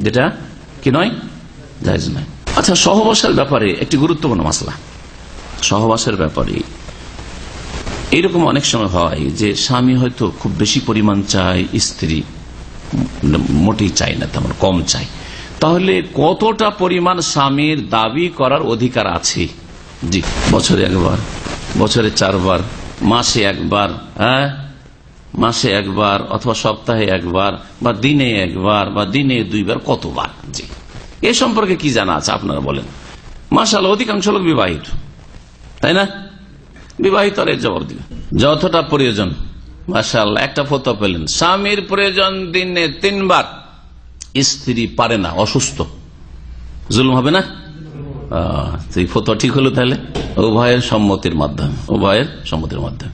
যেটা কি নয়, জায়েজ নয়। আচ্ছা, সহবাসের ব্যাপারে একটি গুরুত্বপূর্ণ মাসলা। সহবাসের ব্যাপারে এইরকম অনেক সময় হয় যে স্বামী হয়তো খুব বেশি পরিমাণ চায়, স্ত্রী মোটেই চায় না, তেমন কম চায়। তাহলে কতটা পরিমাণ স্বামীর দাবি করার অধিকার আছে? জি, বছরে একবার, বছরে 4 বার, মাসে একবার, মাসে একবার অথবা সপ্তাহে একবার বা দিনে একবার বা দিনে 2 বার, কতবার? জি, এ সম্পর্কে কি জানা আছে আপনারা বলেন। মাশাআল্লাহ, অধিকাংশ লোক বিবাহিত, তাই না? বিবাহিত আর এর জবাব দিবে যতটা প্রয়োজন। মাশাআল্লাহ, একটা ফতোয়া পেলেন, স্বামীর প্রয়োজন দিনে 3 বার, স্ত্রী পারে না, অসুস্থ, জুলুম হবে না? সেই ফতোয়া ঠিক হলো তাহলে উভয়ের সম্মতির মাধ্যমে, উভয়ের সম্মতির মাধ্যমে।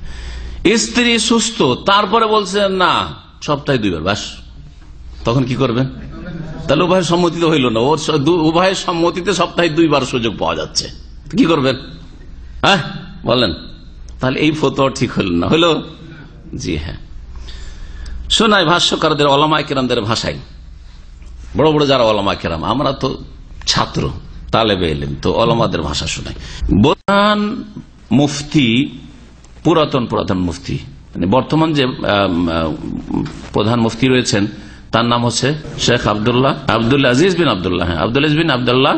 স্ত্রী সুস্থ, তারপরে বলছে না সপ্তাহে 2 বার, বাস, তখন কি করবেন? তাহলে উভয়ের সম্মতিতে হইল না, ওর উভয়ের সম্মতিতে সপ্তাহে 2 বার সুযোগ পাওয়া যাচ্ছে, কি করবেন? হ্যাঁ বলেন, তাহলে এই ফতোয়া ঠিক হইল না, হইল? জি হ্যাঁ, শোনায় ভাষ্যকারদের, ওলামায়ে কেরামদের ভাষায়, বড় বড় যারা ওলামায়ে কেরাম, আমরা তো ছাত্র, তালেবে ইলম, তো ওলামাদের ভাষা শোনায়। প্রধান মুফতি, পুরাতন মুফতি, মানে বর্তমান যে প্রধান মুফতি রয়েছেন তার নাম হচ্ছে শেখ আব্দুল আজিজ বিন আব্দুল্লাহ, আব্দুল আজিজ বিন আব্দুল্লাহ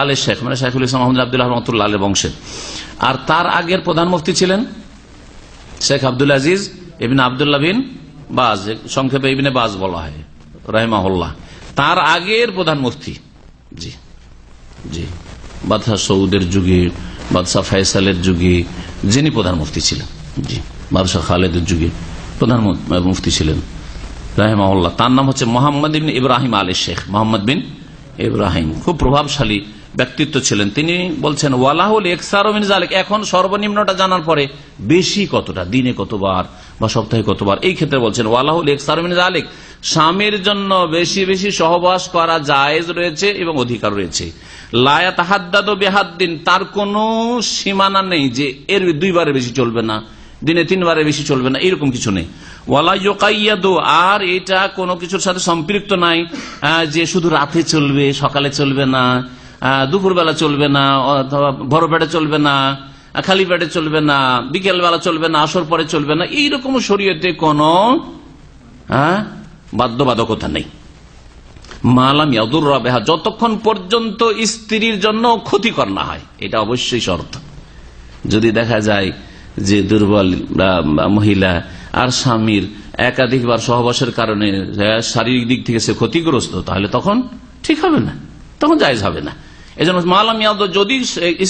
আল শেখ, মানে শেখুল ইসলাম মোহাম্মদ আব্দুল্লাহ রহমতুল্লাহ আলের বংশের। আর তার আগের প্রধান মুফতি ছিলেন শেখ আব্দুল আজিজ ইবনে আব্দুল্লাহ বিন বাজ, সংক্ষেপে ইবনে বাজ বলা হয় রাহিমাহুল্লাহ। তার আগের প্রধান মুফতি, জি জি, বাদশাহ সৌদের যুগে, বাদশাহ ফয়সালের যুগে যিনি প্রধান মুফতি ছিলেন, জি, বাদশাহ খালেদের যুগে প্রধান মুফতি ছিলেন রাহিমাহুল্লাহ। তার নাম হচ্ছে মোহাম্মদ বিন ইব্রাহিম আলী শেখ, মোহাম্মদ বিন ইব্রাহিম, খুব প্রভাবশালী ব্যক্তিত্ব ছিলেন। তিনি বলছেন ওয়ালাহুল ইকসারু মিন যালিক, এখন সর্বনিম্নটা জানার পরে বেশি কতটা, দিনে কতবার বা সপ্তাহে কতবার, এই ক্ষেত্রে বলছেন ওয়ালাহুল ইকসারু মিন যালিক, স্বামীর জন্য বেশি বেশি সহবাস করা জায়েজ রয়েছে এবং অধিকার রয়েছে। লা ইয়াতাহাদ্দাদু বিহাদ্দিন, তার কোনো সীমানা নেই যে এর 2 বারের বেশি চলবে না, দিনে 3 বারের বেশি চলবে না, এরকম কিছু নেই। ওয়ালা ইউকাইয়াদু, আর এটা কোনো কিছুর সাথে সম্পৃক্ত নাই যে শুধু রাতে চলবে, সকালে চলবে না, দুপুরবেলা চলবে না, অথবা ভর পেটে চলবে না, খালি পেটে চলবে না, বিকেল বেলা চলবে না, আসর পরে চলবে না, এইরকম শরীয়তে কোনো বাধ্যবাধকতা নেই। মালাম ইয়াদুররা বিহা, যতক্ষণ পর্যন্ত স্ত্রীর জন্য ক্ষতিকর না হয়, এটা অবশ্যই শর্ত। যদি দেখা যায় যে দুর্বল মহিলা আর স্বামীর একাধিকবার সহবাসের কারণে শারীরিক দিক থেকে সে ক্ষতিগ্রস্ত, তাহলে তখন ঠিক হবে না, তখন জায়েজ হবে না। এই জন্য মালাম ইয়াদ, যদি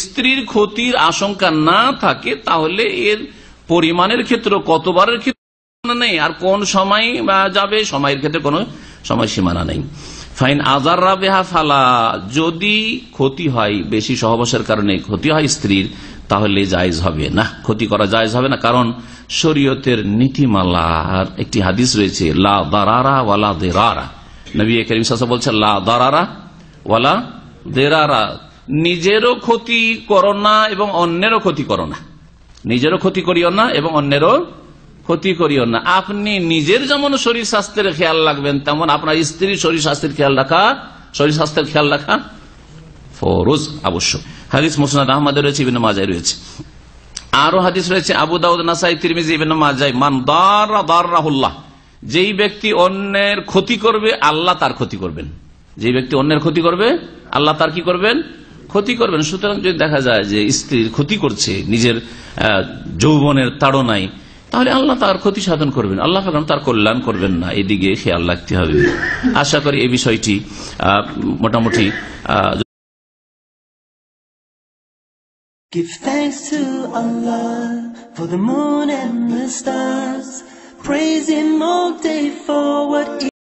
স্ত্রীর ক্ষতির আশঙ্কা না থাকে তাহলে এর পরিমাণের ক্ষেত্রে, কতবারের ক্ষেত্রে নেই, আর কোন সময় যাবে, সময়ের ক্ষেত্রে কোনো সময় সীমানা নেই। ফাইন আযাররা বিহা ফালা, যদি ক্ষতি হয়, বেশি সহবাসের কারণে ক্ষতি হয় স্ত্রীর, তাহলে জায়েজ হবে না, ক্ষতি করা জায়েজ হবে না। কারণ শরীয়তের নীতিমালার একটি হাদিস রয়েছে, লা দারারা ওয়ালা দিরারা, নবী করিম সাল্লাল্লাহু আলাইহি ওয়াসাল্লাম বলছেন লা দারারা ওয়ালা দিরারা, নিজেরও ক্ষতি করো না এবং অন্যেরও ক্ষতি করো না, নিজেরও ক্ষতি করিও না এবং অন্যেরও ক্ষতি করিও না। আপনি নিজের যেমন শরীর স্বাস্থ্যের খেয়াল রাখবেন, তেমন আপনার স্ত্রীর শরীর স্বাস্থ্যের খেয়াল রাখা ফরজ, আবশ্যক। হাদিস মুসনাদ আহমদে রয়েছে, ইবনে মাজায় রয়েছে, আরো হাদিস রয়েছে আবু দাউদ, নাসাই, তিরমিজি, ইবনে মাজায়। মান দারা দারাহুল্লাহ, যেই ব্যক্তি অন্যের ক্ষতি করবে আল্লাহ তার ক্ষতি করবেন, যে ব্যক্তি অন্যের ক্ষতি করবে আল্লাহ তার কি করবেন, ক্ষতি করবেন। সুতরাং যদি দেখা যায় যে স্ত্রীর ক্ষতি করছে নিজের যৌবনের তাড়নায়, তাহলে আল্লাহ তার ক্ষতি সাধন করবেন, আল্লাহ তার কল্যাণ করবেন না, এদিকে খেয়াল রাখতে হবে। আশা করি এই বিষয়টি মোটামুটি Give thanks to Allah for the moon and the stars. Praise Him all day for what